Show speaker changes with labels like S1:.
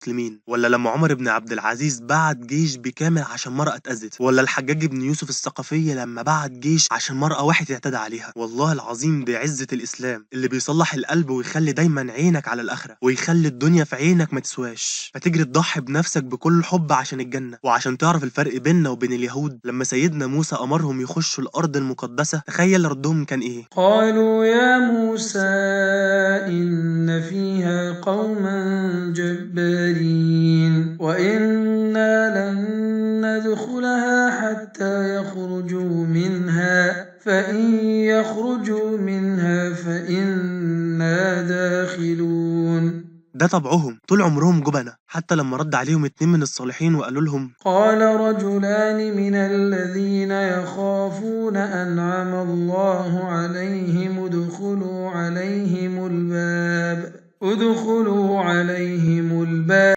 S1: المسلمين، ولا لما عمر بن عبد العزيز بعت جيش بكامل عشان مرأة اتأذت، ولا الحجاج بن يوسف الثقفي لما بعت جيش عشان مرأة واحد اعتدى عليها. والله العظيم بعزة الإسلام اللي بيصلح القلب ويخلي دايما عينك على الآخرة ويخلي الدنيا في عينك ما تسواش، فتجري تضحي بنفسك بكل حب عشان الجنة. وعشان تعرف الفرق بيننا وبين اليهود، لما سيدنا موسى أمرهم يخشوا الأرض المقدسة، تخيل ردهم كان إيه؟
S2: قالوا يا موسى إن فيها قوما جبارين وإنا لن ندخلها حتى يخرجوا منها فإن يخرجوا منها فإنا داخلون.
S1: ده طبعهم، طول عمرهم جبنة، حتى لما رد عليهم 2 من الصالحين وقالوا لهم:
S2: قال رجلان من الذين يخافون أنعم الله عليهم ادخلوا عليهم الباب